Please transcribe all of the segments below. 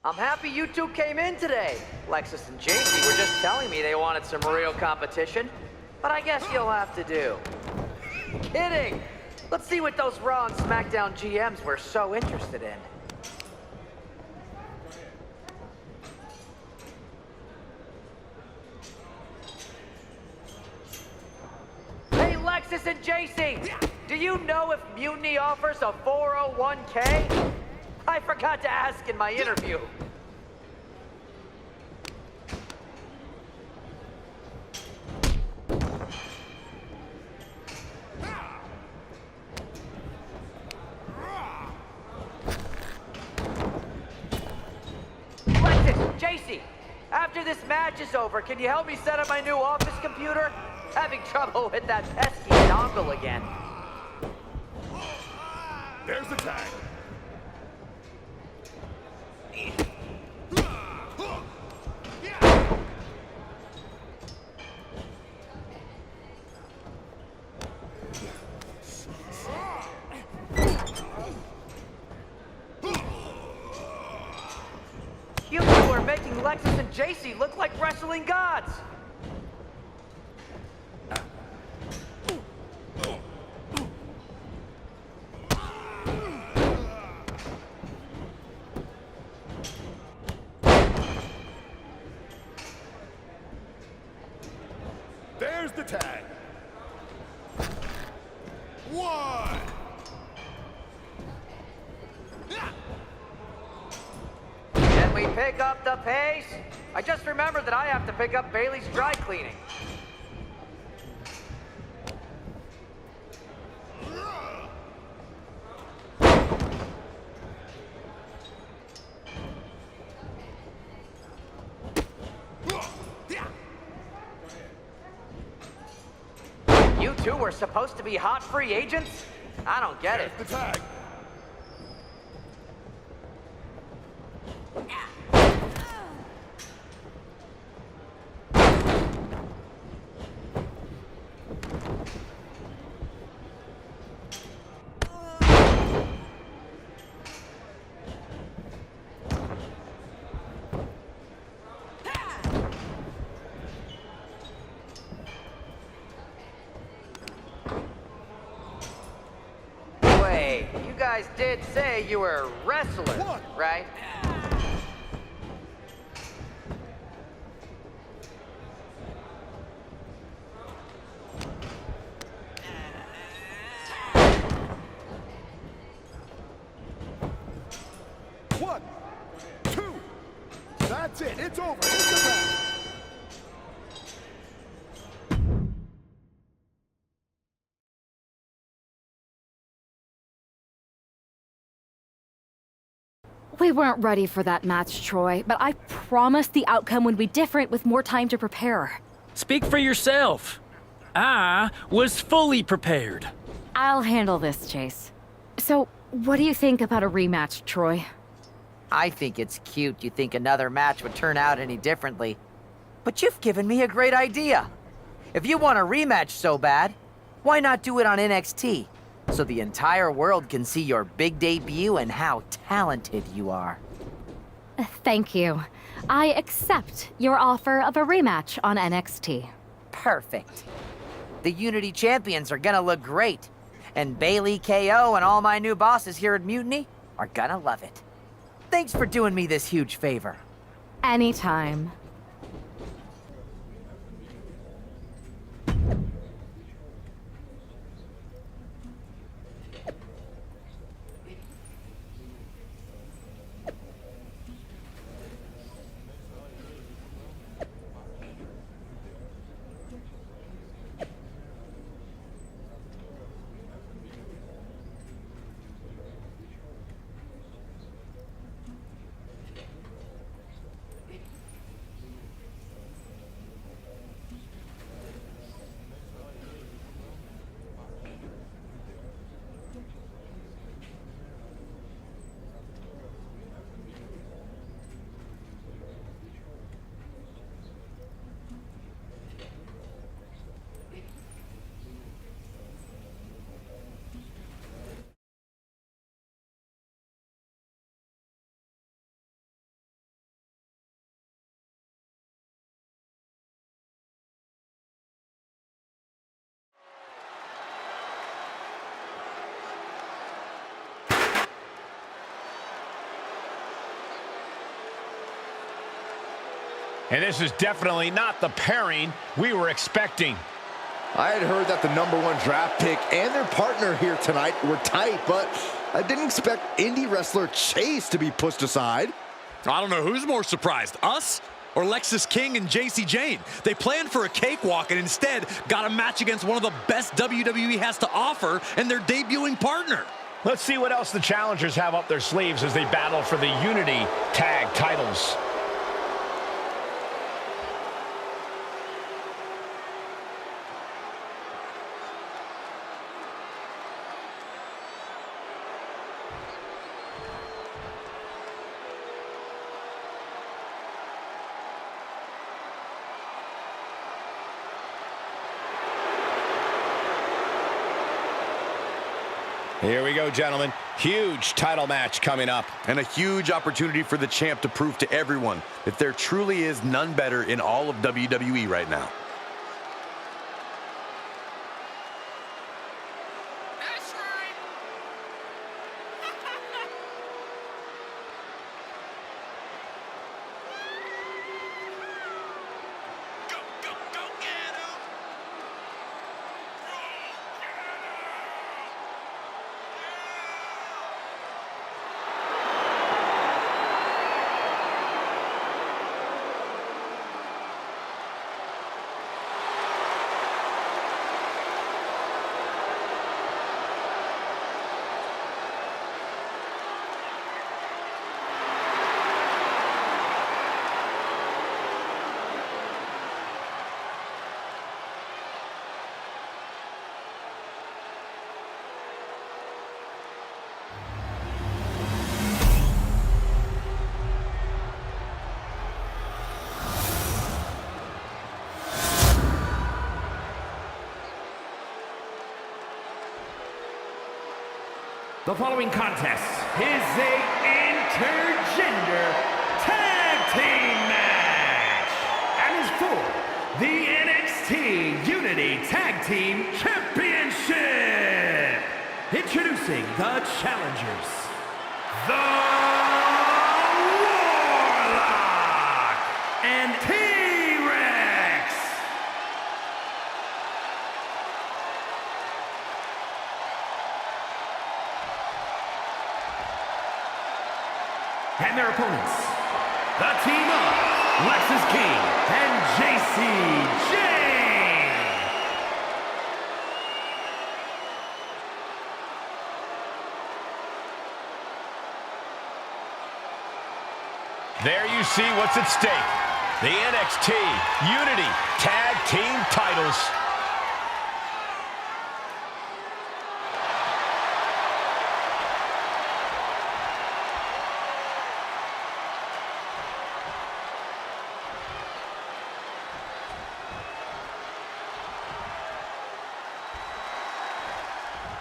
I'm happy you two came in today. Lexus and JC were just telling me they wanted some real competition, but I guess you'll have to do. Kidding! Let's see what those Raw and SmackDown GMs were so interested in. Hey, Lexus and JC! Do you know if Mutiny offers a 401k? I forgot to ask in my interview. Lexus, JC, after this match is over, can you help me set up my new office computer? Having trouble with that pesky dongle again. There's the tag. You two are making Lexus and JC look like wrestling gods. There's the tag. One. Can we pick up the pace? I just remembered that I have to pick up Bailey's dry cleaning. You two were supposed to be hot free agents? I don't get it. There's the tag. Wait, you guys did say you were wrestlers, right? One, two. That's it. It's over. It's the tag. We weren't ready for that match, Troy, but I promise the outcome would be different with more time to prepare. Speak for yourself. I was fully prepared. I'll handle this, Chase. So, what do you think about a rematch, Troy? I think it's cute you think another match would turn out any differently. But you've given me a great idea. If you want a rematch so bad, why not do it on NXT? So the entire world can see your big debut and how talented you are. Thank you. I accept your offer of a rematch on NXT. Perfect. The Unity Champions are gonna look great. And Bailey, KO, and all my new bosses here at Mutiny are gonna love it. Thanks for doing me this huge favor. Anytime. And this is definitely not the pairing we were expecting. I had heard that the #1 draft pick and their partner here tonight were tight, but I didn't expect indie wrestler Chase to be pushed aside. I don't know who's more surprised, us or Lexis King and JC Jane. They planned for a cakewalk and instead got a match against one of the best WWE has to offer and their debuting partner. Let's see what else the challengers have up their sleeves as they battle for the Unity Tag titles. Here we go, gentlemen. Huge title match coming up. And a huge opportunity for the champ to prove to everyone that there truly is none better in all of WWE right now. The following contest is a intergender tag team match and is for the NXT Unity Tag Team Championship. Introducing the challengers, the Warlock and T-Rex. And their opponents, the team of Lexis King and JC Jane. There you see what's at stake. The NXT Unity Tag Team titles.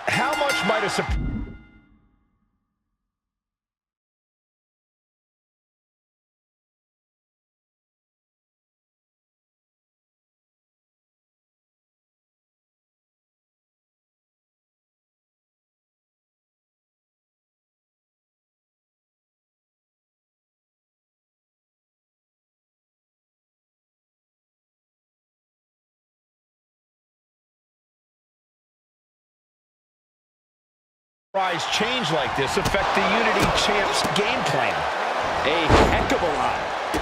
How much might a surprise? Change like this affect the Unity Champs game plan? A heck of a lot.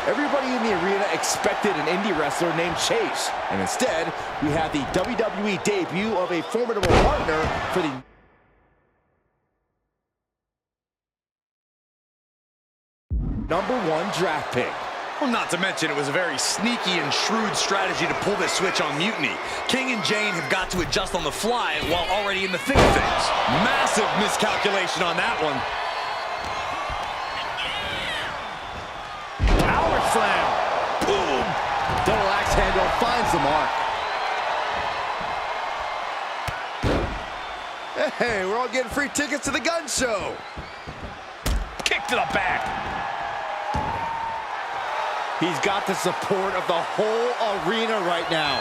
Everybody in the arena expected an indie wrestler named Chase, and instead, we have the WWE debut of a formidable partner for the #1 draft pick. Well, not to mention it was a very sneaky and shrewd strategy to pull this switch on Mutiny. King and Jane have got to adjust on the fly while already in the thick of things. Massive miscalculation on that one. Power slam. Boom. Double axe handle finds the mark. Hey, we're all getting free tickets to the gun show. Kick to the back. He's got the support of the whole arena right now.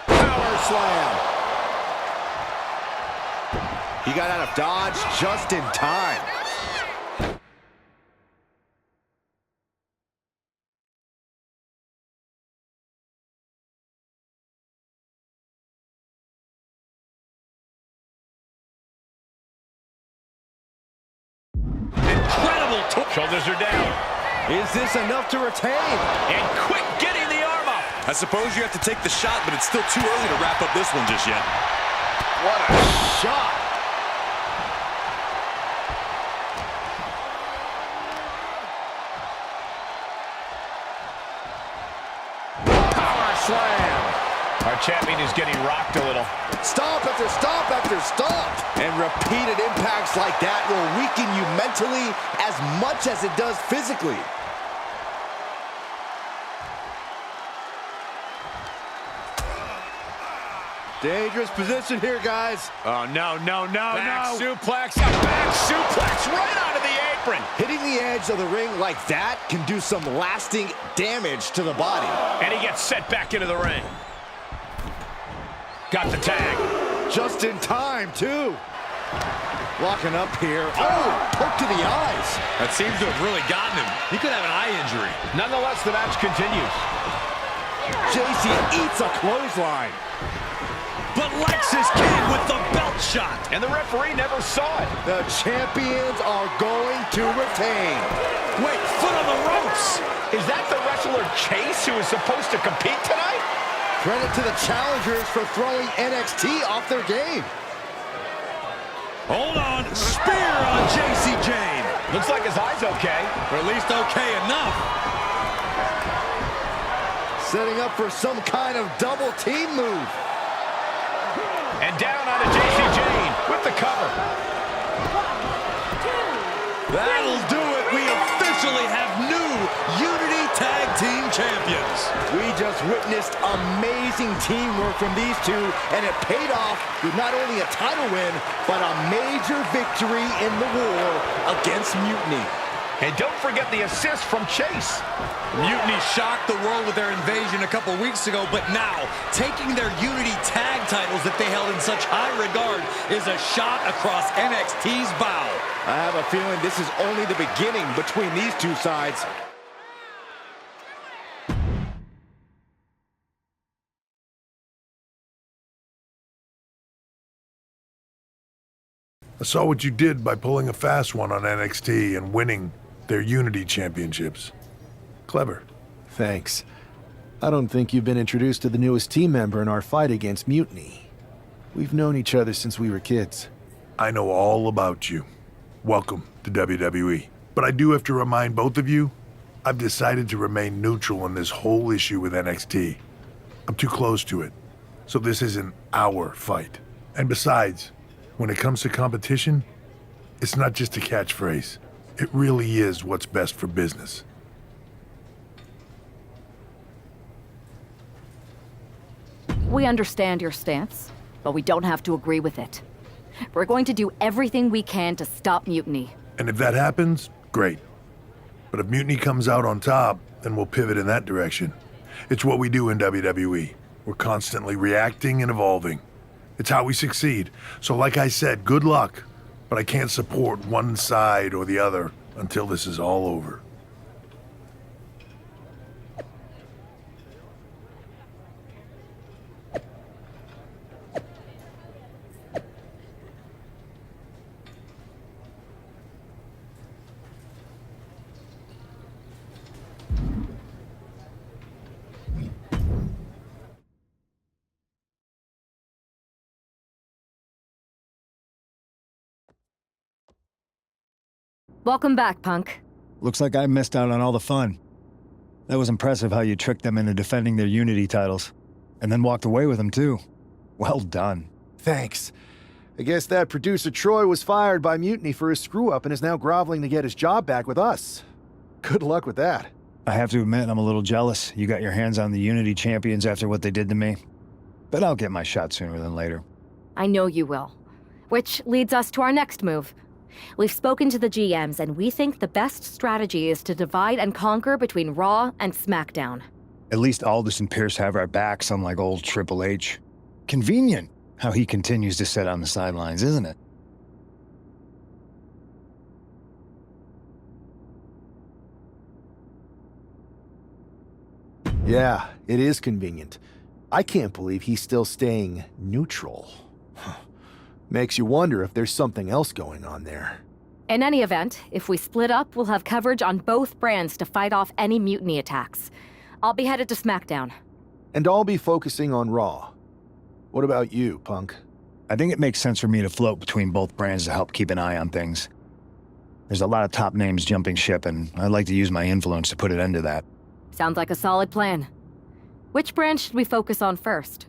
Power slam. He got out of dodge just in time. Shoulders are down. Is this enough to retain? And quick getting the arm up. I suppose you have to take the shot, but it's still too early to wrap up this one just yet. What a shot. Power slam. Our champion is getting rocked a little. Stomp after stomp after stomp. And repeated impacts like that will weaken you mentally as much as it does physically. Dangerous position here, guys. Oh, no. Back suplex. A back suplex right onto the apron. Hitting the edge of the ring like that can do some lasting damage to the body. And he gets set back into the ring. Got the tag. Just in time, too. Locking up here. Oh, poke to the eyes. That seems to have really gotten him. He could have an eye injury. Nonetheless, the match continues. JC eats a clothesline. But Lexis King with the belt shot. And the referee never saw it. The champions are going to retain. Wait, foot on the ropes. Is that the wrestler Chase who is supposed to compete tonight? Credit to the challengers for throwing NXT off their game. Hold on. Spear on JC Jane. Looks like his eye's okay. Or at least okay enough. Setting up for some kind of double team move. And down onto JC Jane with the cover. That'll do it. We officially have new Unity Tag Team Champions. We just witnessed amazing teamwork from these two, and it paid off with not only a title win, but a major victory in the war against Mutiny. And don't forget the assist from Chase. Mutiny shocked the world with their invasion a couple weeks ago, but now, taking their Unity tag titles that they held in such high regard is a shot across NXT's bow. I have a feeling this is only the beginning between these two sides. I saw what you did by pulling a fast one on NXT and winning their Unity championships. Clever. Thanks. I don't think you've been introduced to the newest team member in our fight against Mutiny. We've known each other since we were kids. I know all about you. Welcome to WWE. But I do have to remind both of you, I've decided to remain neutral in this whole issue with NXT. I'm too close to it. So this isn't our fight. And besides, when it comes to competition, it's not just a catchphrase. It really is what's best for business. We understand your stance, but we don't have to agree with it. We're going to do everything we can to stop Mutiny. And if that happens, great. But if Mutiny comes out on top, then we'll pivot in that direction. It's what we do in WWE. We're constantly reacting and evolving. It's how we succeed. So like I said, good luck. But I can't support one side or the other until this is all over. Welcome back, Punk. Looks like I missed out on all the fun. That was impressive how you tricked them into defending their Unity titles. And then walked away with them, too. Well done. Thanks. I guess that producer Troy was fired by Mutiny for his screw-up and is now groveling to get his job back with us. Good luck with that. I have to admit, I'm a little jealous. You got your hands on the Unity champions after what they did to me. But I'll get my shot sooner than later. I know you will. Which leads us to our next move. We've spoken to the GMs, and we think the best strategy is to divide and conquer between Raw and SmackDown. At least Aldous and Pierce have our backs, unlike old Triple H. Convenient how he continues to sit on the sidelines, isn't it? Yeah, it is convenient. I can't believe he's still staying neutral. Makes you wonder if there's something else going on there. In any event, if we split up, we'll have coverage on both brands to fight off any mutiny attacks. I'll be headed to SmackDown. And I'll be focusing on Raw. What about you, Punk? I think it makes sense for me to float between both brands to help keep an eye on things. There's a lot of top names jumping ship, and I'd like to use my influence to put an end to that. Sounds like a solid plan. Which brand should we focus on first?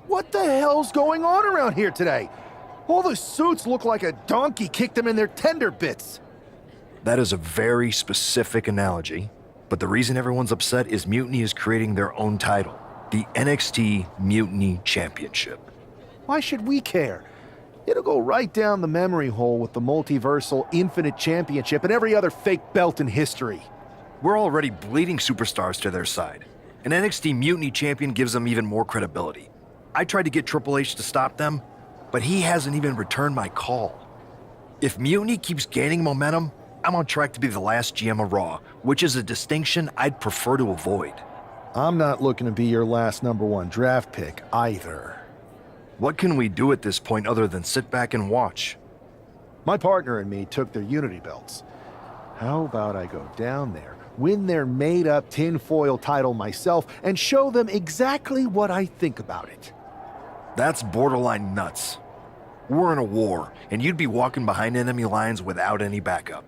What the hell's going on around here today? All the suits look like a donkey kicked them in their tender bits. That is a very specific analogy, but the reason everyone's upset is Mutiny is creating their own title, the NXT Mutiny Championship. Why should we care? It'll go right down the memory hole with the multiversal Infinite Championship and every other fake belt in history. We're already bleeding superstars to their side. An NXT Mutiny Champion gives them even more credibility. I tried to get Triple H to stop them, but he hasn't even returned my call. If Mutiny keeps gaining momentum, I'm on track to be the last GM of Raw, which is a distinction I'd prefer to avoid. I'm not looking to be your last #1 draft pick either. What can we do at this point other than sit back and watch? My partner and me took their Unity belts. How about I go down there, win their made-up tinfoil title myself, and show them exactly what I think about it? That's borderline nuts. We're in a war, and you'd be walking behind enemy lines without any backup.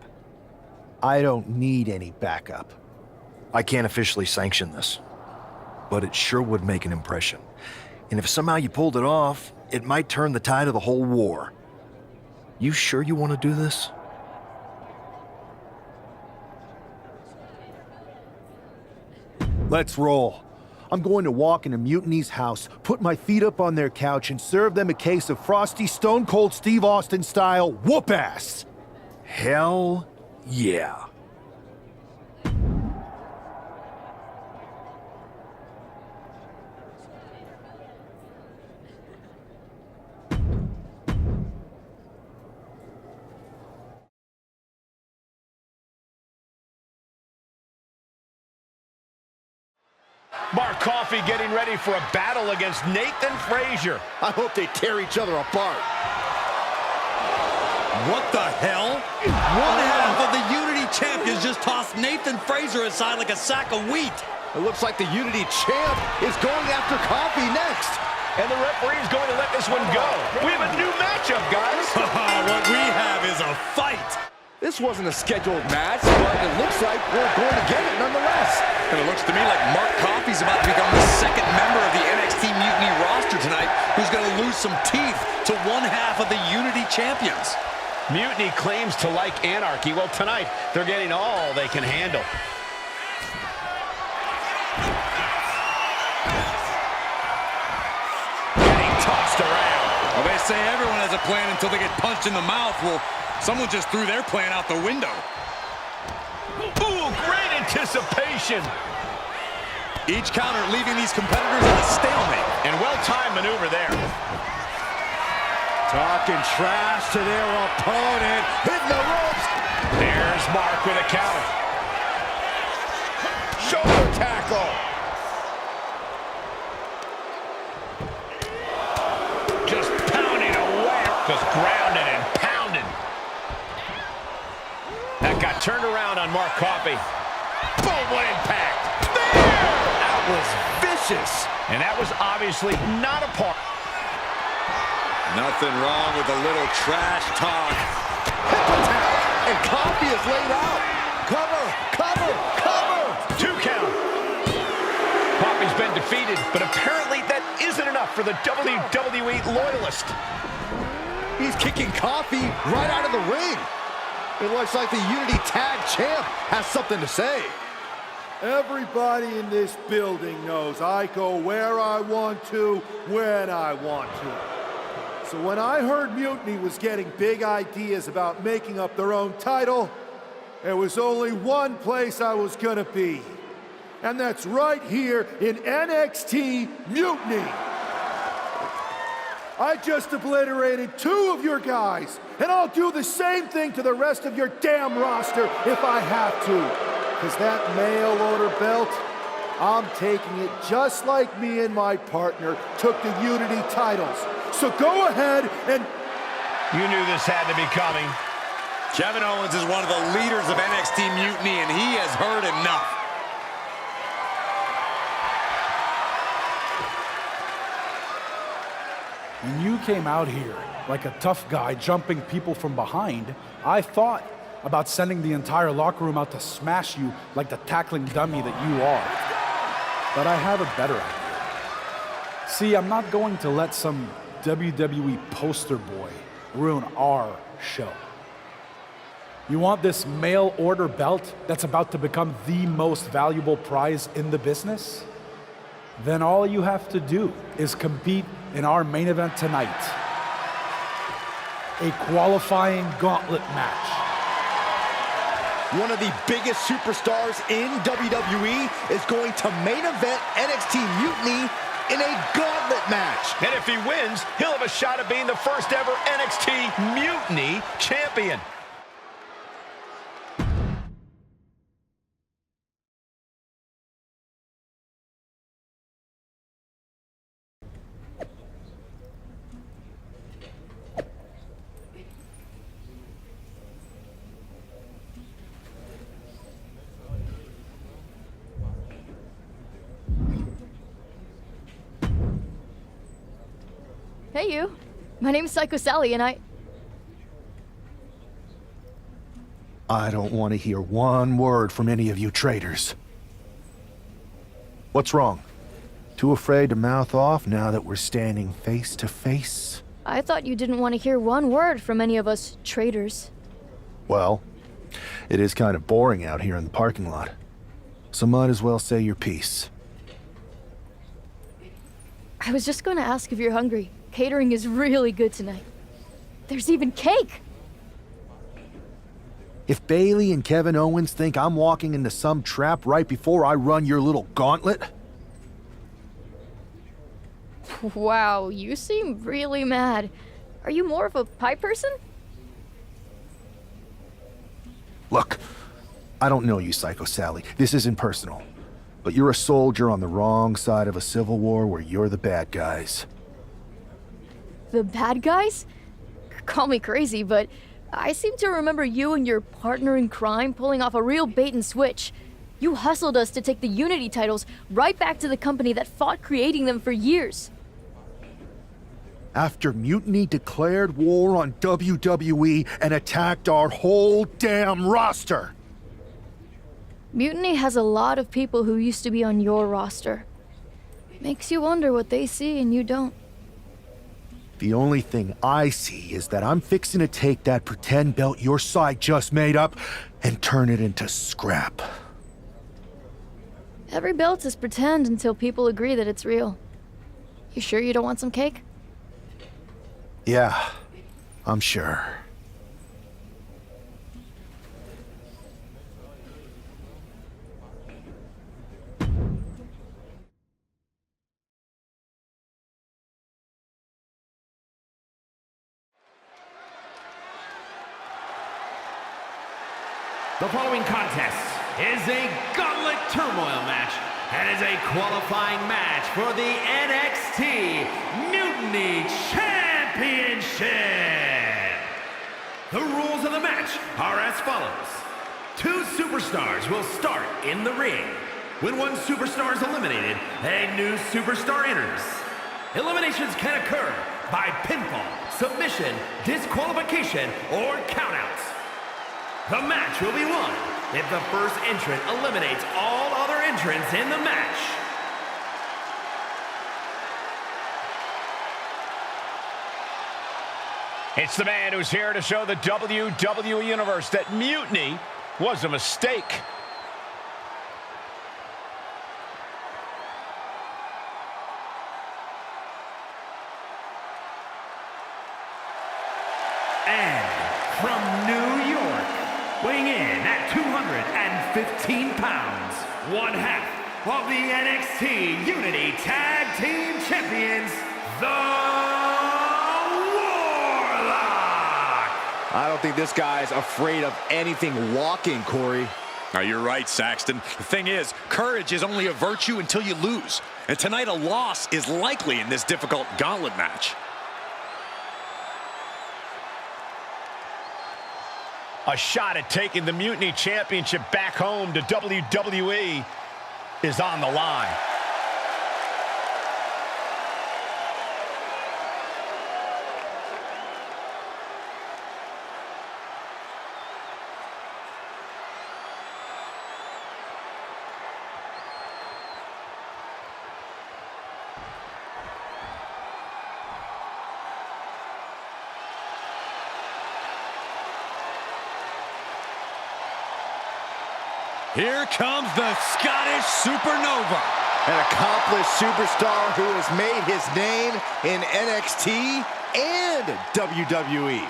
I don't need any backup. I can't officially sanction this, but it sure would make an impression. And if somehow you pulled it off, it might turn the tide of the whole war. You sure you want to do this? Let's roll. I'm going to walk into Mutiny's house, put my feet up on their couch, and serve them a case of frosty Stone Cold Steve Austin style whoop-ass. Hell yeah. Mark Coffey getting ready for a battle against Nathan Frazier. I hope they tear each other apart. What the hell? One half of the Unity champions just tossed Nathan Frazier aside like a sack of wheat. It looks like the Unity champ is going after Coffey next. And the referee's going to let this one go. We have a new matchup, guys. What we have is a fight. This wasn't a scheduled match, but it looks like we're going to get it nonetheless. And it looks to me like Mark Coffey's about to become the second member of the NXT Mutiny roster tonight who's going to lose some teeth to one half of the Unity champions. Mutiny claims to like anarchy. Well, tonight, they're getting all they can handle. Getting tossed around. Well, they say everyone has a plan until they get punched in the mouth. Well, someone just threw their plan out the window. Ooh, great anticipation. Each counter leaving these competitors at a stalemate. And well-timed maneuver there. Talking trash to their opponent. Hitting the ropes. There's Mark with a counter. Shoulder tackle. Just pounding away. Just grounded and pounded. That got turned around on Mark Coffey. Boom, what impact. There! That was vicious. And that was obviously not a part. Nothing wrong with a little trash talk. And Coffey is laid out. Cover, cover, cover. 2 count. Coffey's been defeated, but apparently that isn't enough for the WWE loyalist. He's kicking Coffey right out of the ring. It looks like the Unity Tag Champ has something to say. Everybody in this building knows I go where I want to, when I want to. So when I heard Mutiny was getting big ideas about making up their own title, there was only one place I was gonna be. And that's right here in NXT Mutiny. I just obliterated 2 of your guys, and I'll do the same thing to the rest of your damn roster if I have to. Because that mail order belt, I'm taking it just like me and my partner took the Unity titles. So go ahead and... You knew this had to be coming. Kevin Owens is one of the leaders of NXT Mutiny, and he has heard enough. When you came out here like a tough guy jumping people from behind, I thought about sending the entire locker room out to smash you like the tackling dummy that you are. But I have a better idea. See, I'm not going to let some WWE poster boy ruin our show. You want this mail order belt that's about to become the most valuable prize in the business? Then all you have to do is compete in our main event tonight. A qualifying gauntlet match. One of the biggest superstars in WWE is going to main event NXT Mutiny in a gauntlet match. And if he wins, he'll have a shot at being the first ever NXT Mutiny champion. Hey, you. My name's Psycho Sally, and I don't want to hear one word from any of you traitors. What's wrong? Too afraid to mouth off now that we're standing face to face? I thought you didn't want to hear one word from any of us traitors. Well, it is kind of boring out here in the parking lot. So might as well say your piece. I was just going to ask if you're hungry. Catering is really good tonight. There's even cake! If Bailey and Kevin Owens think I'm walking into some trap right before I run your little gauntlet... Wow, you seem really mad. Are you more of a pie person? Look, I don't know you, Psycho Sally. This isn't personal. But you're a soldier on the wrong side of a civil war where you're the bad guys. The bad guys? Call me crazy, but I seem to remember you and your partner in crime pulling off a real bait and switch. You hustled us to take the Unity titles right back to the company that fought creating them for years. After Mutiny declared war on WWE and attacked our whole damn roster. Mutiny has a lot of people who used to be on your roster. Makes you wonder what they see and you don't. The only thing I see is that I'm fixing to take that pretend belt your side just made up and turn it into scrap. Every belt is pretend until people agree that it's real. You sure you don't want some cake? Yeah, I'm sure. The following contest is a Gauntlet Turmoil match and is a qualifying match for the NXT Mutiny Championship. The rules of the match are as follows. 2 superstars will start in the ring. When one superstar is eliminated, a new superstar enters. Eliminations can occur by pinfall, submission, disqualification, or countouts. The match will be won if the first entrant eliminates all other entrants in the match. It's the man who's here to show the WWE Universe that Mutiny was a mistake. weighing in at 215 pounds, one half of the NXT Unity Tag Team Champions, the Warlock. I don't think this guy's afraid of anything walking, Corey. Now, you're right, Saxton. The thing is, courage is only a virtue until you lose. And tonight, a loss is likely in this difficult gauntlet match. A shot at taking the Mutiny Championship back home to WWE is on the line. Here comes the Scottish Supernova. An accomplished superstar who has made his name in NXT and WWE.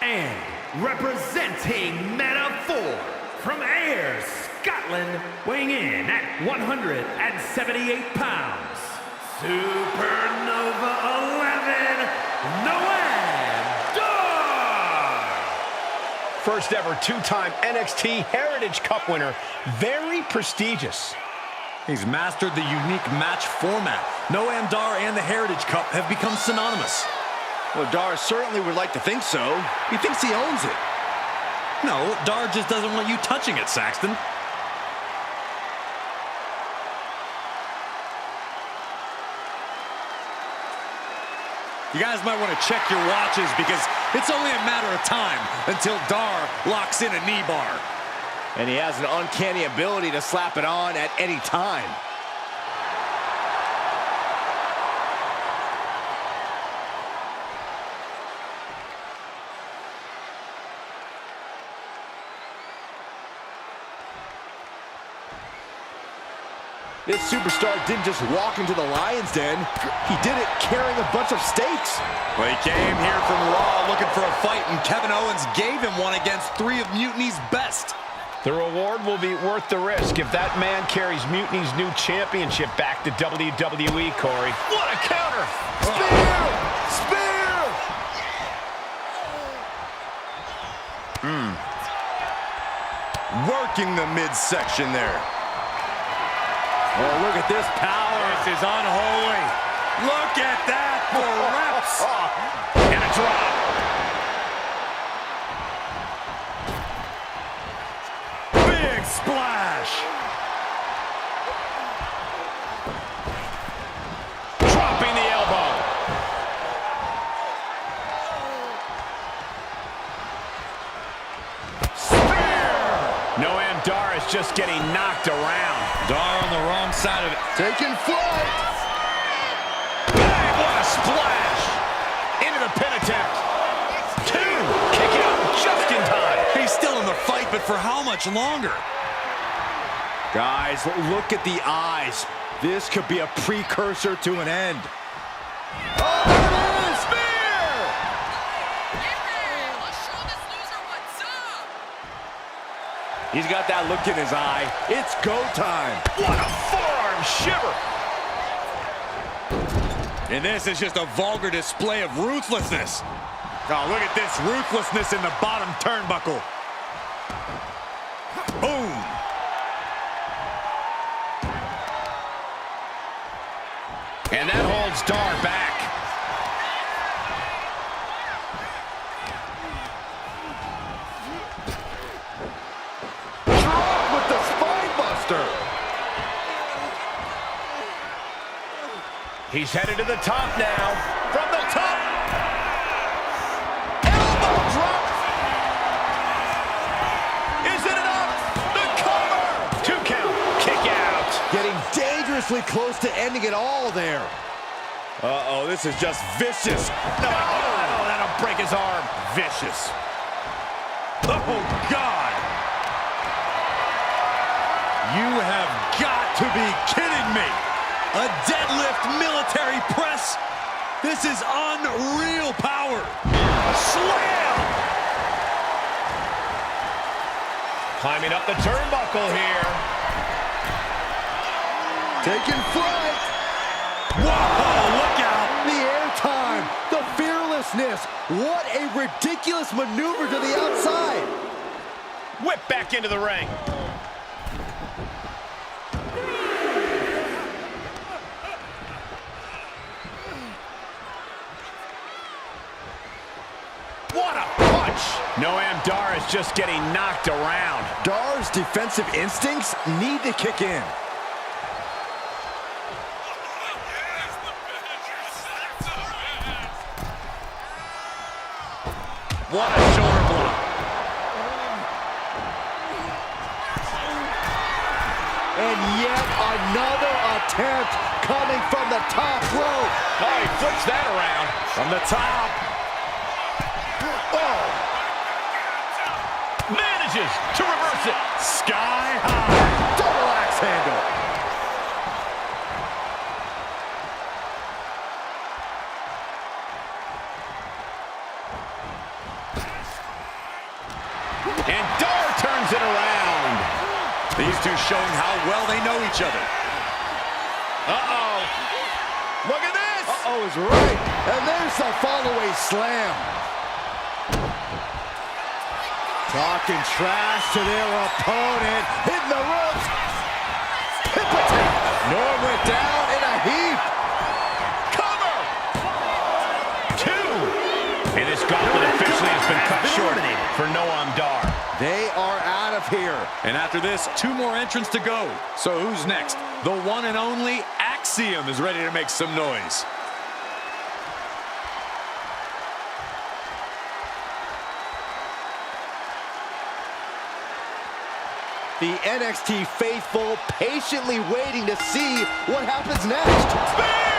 And representing Meta 4 from Ayr, Scotland, weighing in at 178 pounds, Supernova 11, Noam Dar! First ever two-time NXT Heritage Cup winner. Very prestigious. He's mastered the unique match format. Noam Dar and the Heritage Cup have become synonymous. Well, Dar certainly would like to think so. He thinks he owns it. No, Dar just doesn't want you touching it, Saxton. You guys might want to check your watches because it's only a matter of time until Dar locks in a knee bar. And he has an uncanny ability to slap it on at any time. This superstar didn't just walk into the Lion's Den. He did it carrying a bunch of stakes. Well, he came here from Raw looking for a fight, and Kevin Owens gave him one against three of Mutiny's best. The reward will be worth the risk if that man carries Mutiny's new championship back to WWE, Corey. What a counter! Spear! Spear! Working the midsection there. Oh, look at this power. This is unholy. Look at that for reps. And a drop. Big splash. Dropping the elbow. Noam Dar is just getting knocked around. Dar on the wrong side of it. Taking flight. Bang, what a splash. Into the pin attempt. Two. Kick out just in time. He's still in the fight, but for how much longer? Guys, look at the eyes. This could be a precursor to an end. Oh, there it is! Spear! Let's show this loser what's up. He's got that look in his eye. It's go time. What a forearm shiver. And this is just a vulgar display of ruthlessness. Oh, look at this ruthlessness in the bottom turnbuckle. Boom. And that holds Dar back. Drop with the spine buster. He's headed to the top now. From the top. Elbow drop. Is it enough? The cover. 2 count. Kick out. Getting dangerously close to ending it all there. Uh-oh, this is just vicious. No, oh, that'll break his arm. Vicious. Oh, God. You have got to be kidding me. A deadlift military press? This is unreal power. Slam! Climbing up the turnbuckle here. Taking flight. Whoa, look out. The airtime, the fearlessness. What a ridiculous maneuver to the outside. Whip back into the ring. What a punch! Noam Dar is just getting knocked around. Dar's defensive instincts need to kick in. What a shoulder block. And yet another attempt coming from the top rope. Oh, he flips that around. From the top. Oh! Manages to reverse it. Sky high. Double axe handle. And Dar turns it around. These two showing how well they know each other. Uh-oh. Look at this. Uh-oh is right. And there's the follow-away slam. Talking trash to their opponent. Hitting the ropes. Hip attack. Norm went down in a heap. Cover. 2. And this gauntlet officially has been cut short for Noam Dar. They are out of here. And after this, 2 more entrants to go. So who's next? The one and only Axiom is ready to make some noise. The NXT faithful patiently waiting to see what happens next. Spear!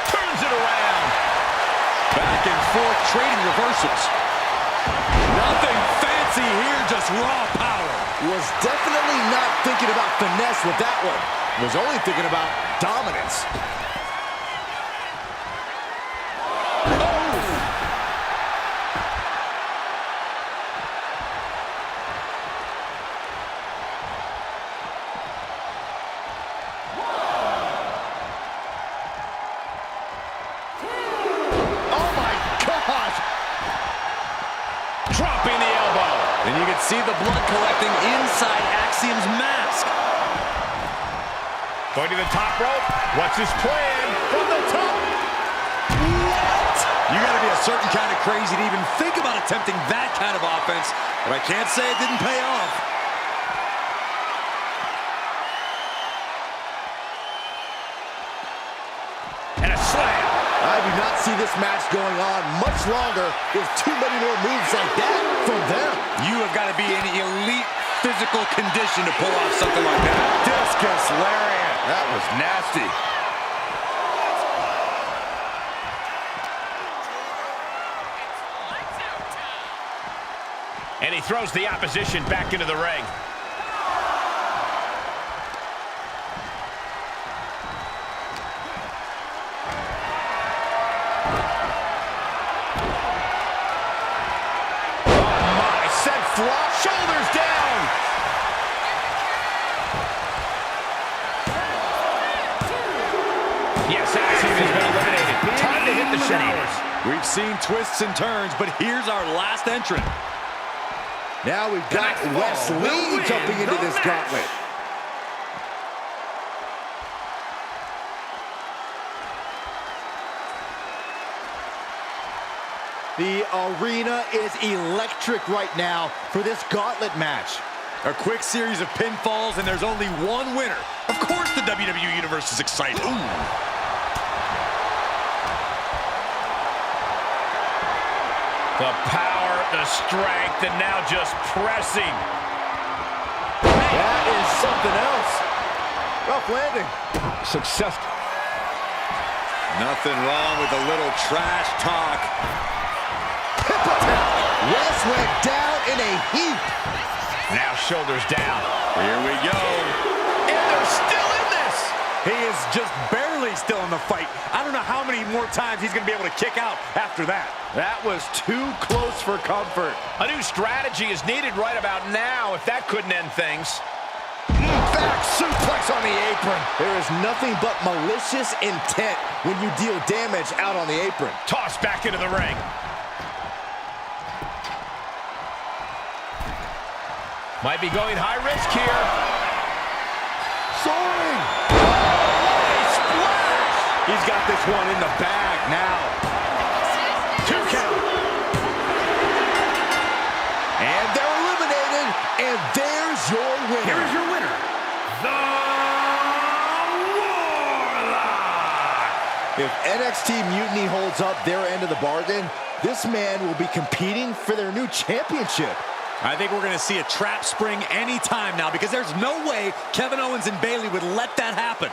Turns it around. Back and forth, trading reversals. Nothing fancy here, just raw power. Was definitely not thinking about finesse with that one. Was only thinking about dominance. Dropping the elbow. And you can see the blood collecting inside Axiom's mask. Going to the top rope. What's his plan? From the top. What? You gotta be a certain kind of crazy to even think about attempting that kind of offense. But I can't say it didn't pay off. And a slam. I do not see this match going on much longer with too many more moves like that from them. You have got to be in elite physical condition to pull off something like that. Discus lariat. That was nasty. And he throws the opposition back into the ring. Shoulders down. Yes, Axiom has been eliminated. Time to hit the showers. We've seen twists and turns, but here's our last entrant. Now we've got Wes Lee jumping into this gauntlet. The arena is electric right now for this gauntlet match. A quick series of pinfalls, and there's only one winner. Of course the WWE Universe is excited. Ooh. The power, the strength, and now just pressing. That is something else. Rough landing. Successful. Nothing wrong with a little trash talk. Wes went down in a heap. Now shoulders down. Here we go. And they're still in this. He is just barely still in the fight. I don't know how many more times he's going to be able to kick out after that. That was too close for comfort. A new strategy is needed right about now if that couldn't end things. Back suplex on the apron. There is nothing but malicious intent when you deal damage out on the apron. Tossed back into the ring. Might be going high risk here. Soaring. Splash! He's got this one in the bag now. 2 count. And they're eliminated. And there's your winner. Here is your winner, the Warlock. If NXT Mutiny holds up their end of the bargain, this man will be competing for their new championship. I think we're going to see a trap spring anytime now because there's no way Kevin Owens and Bayley would let that happen.